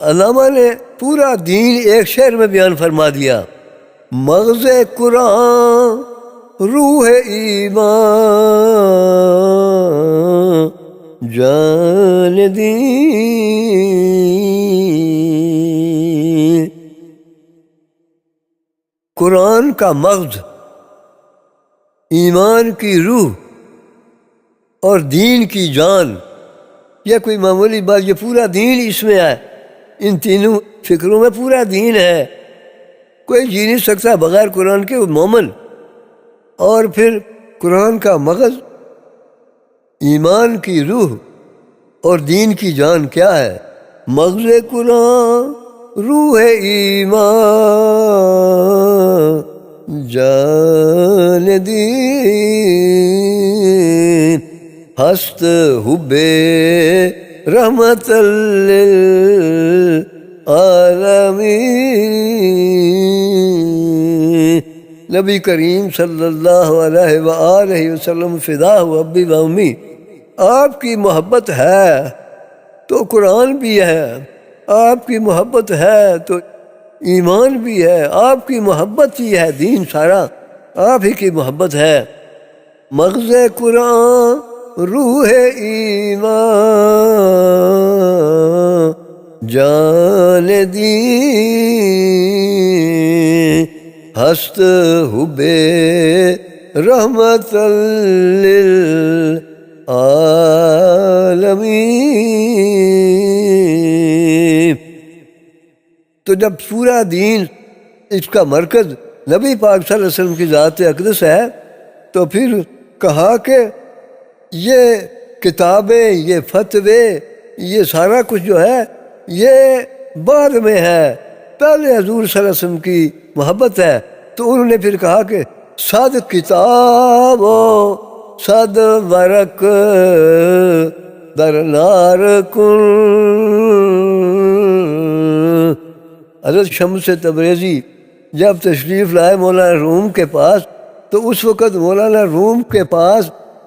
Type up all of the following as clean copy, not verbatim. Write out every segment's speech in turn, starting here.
علامہ نے پورا دین ایک شعر میں بیان فرما دیا. مغز قرآن روح ایمان جان دین. قرآن کا مغز، ایمان کی روح اور دین کی جان، یہ کوئی معمولی بات، یہ پورا دین اس میں ہے. ان تینوں فکروں میں پورا دین ہے. کوئی جی نہیں سکتا بغیر قرآن کے مومن. اور پھر قرآن کا مغز، ایمان کی روح اور دین کی جان کیا ہے؟ مغز قرآن روح ایمان جان دین ہست حب رحمت للعالمین. نبی کریم صلی اللہ علیہ وآلہ وسلم فدا ابی و امی. آپ کی محبت ہے تو قرآن بھی ہے، آپ کی محبت ہے تو ایمان بھی ہے، آپ کی محبت ہی ہے دین سارا، آپ ہی کی محبت ہے. مغز قرآن روح ایمان جان دین ہست حب رحمت للعالمین. تو جب پورا دین اس کا مرکز نبی پاک صلی اللہ علیہ وسلم کی ذات اقدس ہے، تو پھر کہا کہ یہ کتابیں، یہ فتوے، یہ سارا کچھ جو ہے یہ بعد میں ہے، پہلے حضور صلی اللہ علیہ وسلم کی محبت ہے. تو انہوں نے پھر کہا کہ صد کتاب و صد ورق در نار کن. حضرت شمس تبریزی جب تشریف لائے مولانا روم کے پاس، تو اس وقت مولانا روم کے پاس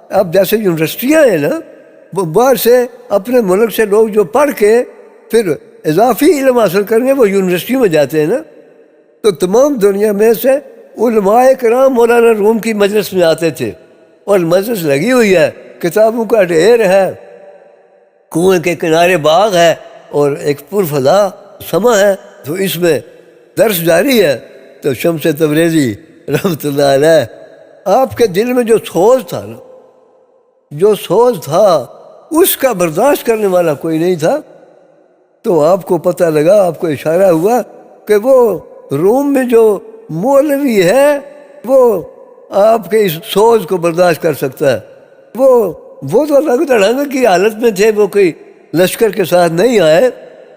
اب جیسے یونیورسٹیاں ہیں نا، وہ باہر سے اپنے ملک سے لوگ جو پڑھ کے پھر اضافی علم حاصل کریں گے وہ یونیورسٹی میں جاتے ہیں نا، تو تمام دنیا میں سے علماء کرام مولانا روم کی مجلس میں آتے تھے. اور مجلس لگی ہوئی ہے، کتابوں کا ڈھیر ہے، کنویں کے کنارے باغ ہے اور ایک پرفضا سما ہے، تو اس میں درس جاری ہے. تو شمس تبریزی رحمۃ اللہ علیہ، آپ کے دل میں جو سوز تھا نا، جو سوز تھا اس کا برداشت کرنے والا کوئی نہیں تھا. تو آپ کو پتہ لگا، آپ کو اشارہ ہوا کہ وہ روم میں جو مولوی ہے وہ آپ کے اس سوز کو برداشت کر سکتا ہے. وہ تو رنگ دڑنگ کی حالت میں تھے، وہ کوئی لشکر کے ساتھ نہیں آئے،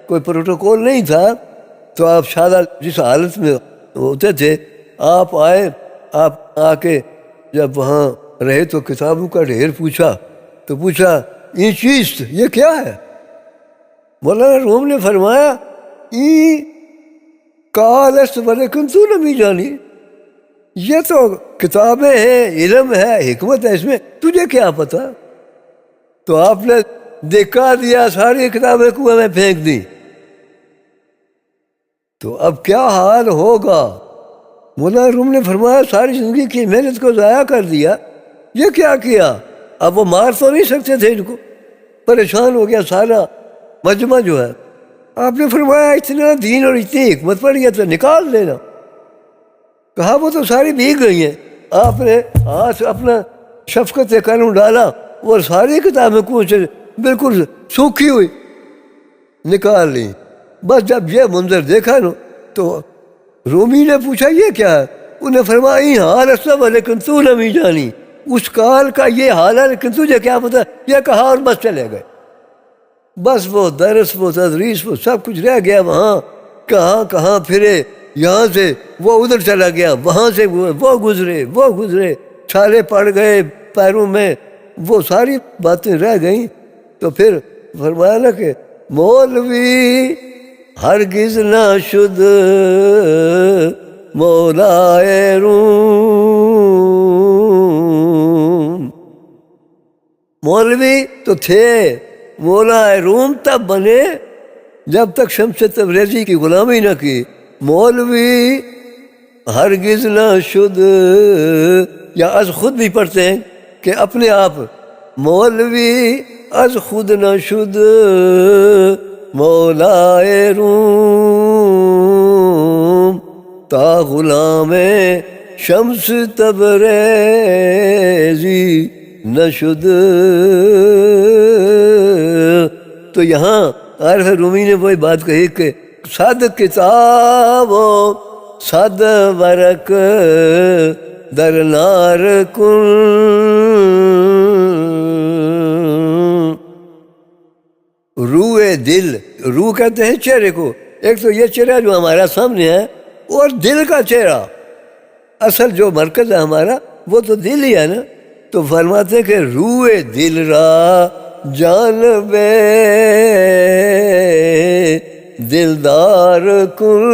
کوئی پروٹوکول نہیں تھا. تو آپ شادہ جس حالت میں ہوتے تھے، آپ آئے، آپ آ کے جب وہاں رہے تو کتابوں کا ڈھیر پوچھا. تو پوچھا یہ چیز یہ کیا ہے؟ مولانا روم نے فرمایا کالست ولیکن تو نمی جانی، یہ تو کتابیں ہیں، علم ہے، حکمت ہے، اس میں تجھے کیا پتا؟ تو آپ نے دکھا دیا، ساری کتابیں کنویں میں پھینک دی. تو اب کیا حال ہوگا؟ مولانا روم نے فرمایا ساری زندگی کی محنت کو ضائع کر دیا، یہ کیا کیا؟ اب وہ مار تو نہیں سکتے تھے ان کو، پریشان ہو گیا سارا مجمع جو ہے. آپ نے فرمایا اتنا دین اور اتنی حکمت پڑ گیا تو نکال لینا. کہا وہ تو ساری بھیگ گئی ہیں. آپ نے ہاتھ اپنا شفقت سے کرم ڈالا اور ساری کتابیں کچھ بالکل سوکھی ہوئی نکال لی. بس جب یہ منظر دیکھا نا تو رومی نے پوچھا یہ کیا ہے؟ انہیں فرمایا یہ حال اسلام لیکن تو نمی جانی، اس کال کا یہ حال ہے لیکن تجھے کیا پتا؟ یہ کہا اور بس چلے گئے. بس وہ درس، وہ تدریس، وہ سب کچھ رہ گیا وہاں. کہاں پھرے، یہاں سے وہ ادھر چلا گیا، وہاں سے وہ گزرے، چھالے پڑ گئے پیروں میں، وہ ساری باتیں رہ گئیں. تو پھر فرمایا نا کہ مولوی ہرگز نہ شد مولائے روم. مولوی تو تھے، مولا روم تب بنے جب تک شمس تبریزی کی غلامی نہ کی مولوی ہرگز نہ شد، یا از خود بھی پڑھتے ہیں کہ اپنے آپ مولوی از خود نہ شد مولائے روم تا غلام شمس تبریزی نہ شد۔ تو یہاں عارف رومی نے وہی بات کہی کہ صد کتاب و صد ورق در نار کن، روئے دل، روح کہتے ہیں چہرے کو، ایک تو یہ چہرہ جو ہمارا سامنے ہے اور دل کا چہرہ، اصل جو مرکز ہے ہمارا وہ تو دل ہی ہے نا۔ تو فرماتے ہیں کہ روئے دل را جانبے دلدار کن،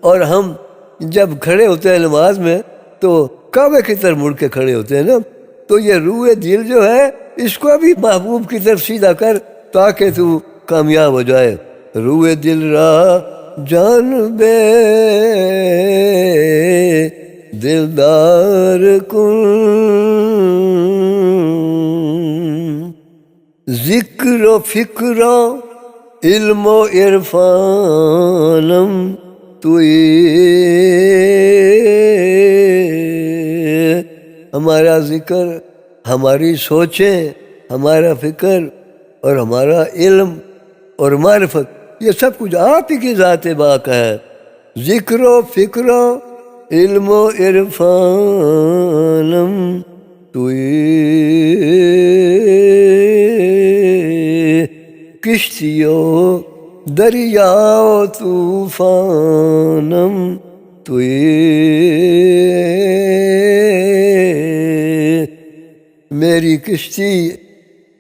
اور ہم جب کھڑے ہوتے ہیں نماز میں تو کعبے کی طرف مڑ کے کھڑے ہوتے ہیں نا، تو یہ روح دل جو ہے اس کو بھی محبوب کی طرف سیدھا کر تاکہ تو کامیاب ہو جائے۔ روح دل را جانبے دلدار کن، ذکر و فکر و علم و عرفانم توئی، ہمارا ذکر، ہماری سوچیں، ہمارا فکر اور ہمارا علم اور معرفت یہ سب کچھ آپ ہی کی ذات باق ہے۔ ذکر و فکر و علم و عرفانم توئی، کشتی و دریا و طوفانم توئی، میری کشتی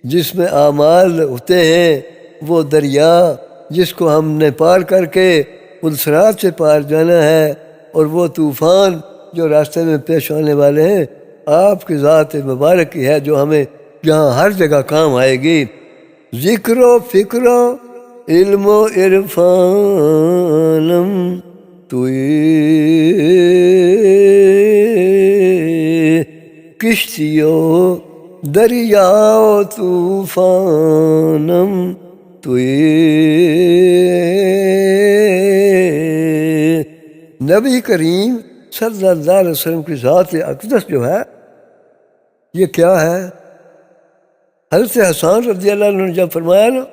جس میں اعمال ہوتے ہیں، وہ دریا جس کو ہم نے پار کر کے پلسرات سے پار جانا ہے، اور وہ طوفان جو راستے میں پیش آنے والے ہیں، آپ کی ذات مبارک کی ہے جو ہمیں یہاں ہر جگہ کام آئے گی۔ ذکر و فکر و علم و عرفانم توئی، کشتی و دریا و طوفانم توئی۔ نبی کریم صلی اللہ علیہ وسلم کی ذات اقدس جو ہے یہ کیا ہے؟ حضرت حسان رضی اللہ عنہ نے جب فرمایا نا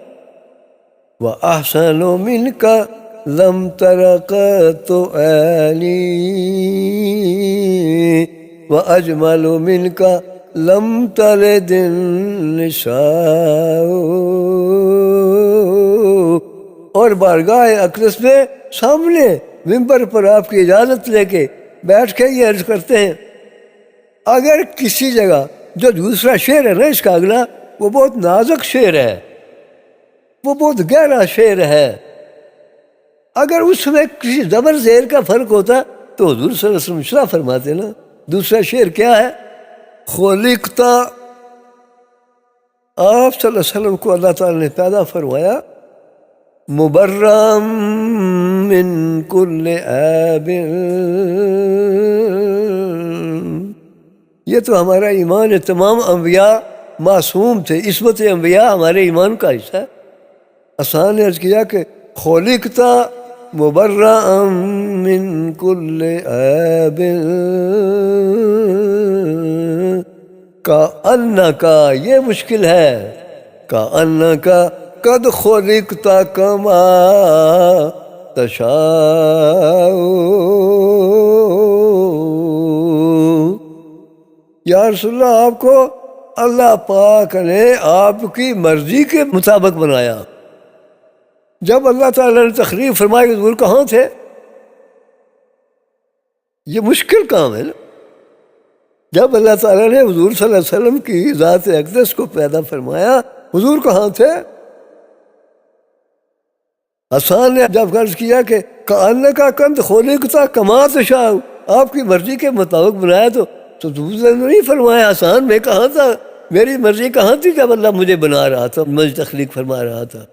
وَأَحْسَنُ مِنْكَ لَمْ تَرَ قَطُّ عَيْنِي وَأَجْمَلُ مِنْكَ لَمْ تَلِدِ النِّسَاءُ، اور بارگاہ اقدس میں سامنے ممبر پر آپ کی اجازت لے کے بیٹھ کے یہ عرض کرتے ہیں، اگر کسی جگہ جو دوسرا شعر ہے نا اس کا اگلا، وہ بہت نازک شعر ہے، وہ بہت گہرا شعر ہے، اگر اس میں کسی زبر زیر کا فرق ہوتا تو حضور صلی اللہ علیہ وسلم اشرا فرماتے نا۔ دوسرا شعر کیا ہے؟ خلقتا، آپ صلی اللہ علیہ وسلم کو اللہ تعالیٰ نے پیدا فرمایا مبرم من کل عیب، یہ تو ہمارا ایمان ہے، تمام انبیاء معصوم تھے، عصمت انبیاء ہمارے ایمان کا حصہ ہے۔ حسان نے عرض کیا کہ خلقتا مبرم من کل عیب کأنکا، یہ مشکل ہے، کأنکا قد خلقت کما تشاء، یا رسول اللہ آپ کو اللہ پاک نے آپ کی مرضی کے مطابق بنایا۔ جب اللہ تعالیٰ نے تخریب فرمائی کہ حضور کہاں تھے، یہ مشکل کام ہے نا۔ جب اللہ تعالیٰ نے حضور صلی اللہ علیہ وسلم کی ذات اقدس کو پیدا فرمایا، حضور کہاں تھے؟ حسان نے جب عرض کیا کہ کأنک قد خلقت کما تشاء، آپ کی مرضی کے مطابق بنایا، تو حضور نے نہیں فرمایا حسان میں کہاں تھا میری مرضی کہاں تھی جب اللہ مجھے بنا رہا تھا، مجھے تخلیق فرما رہا تھا.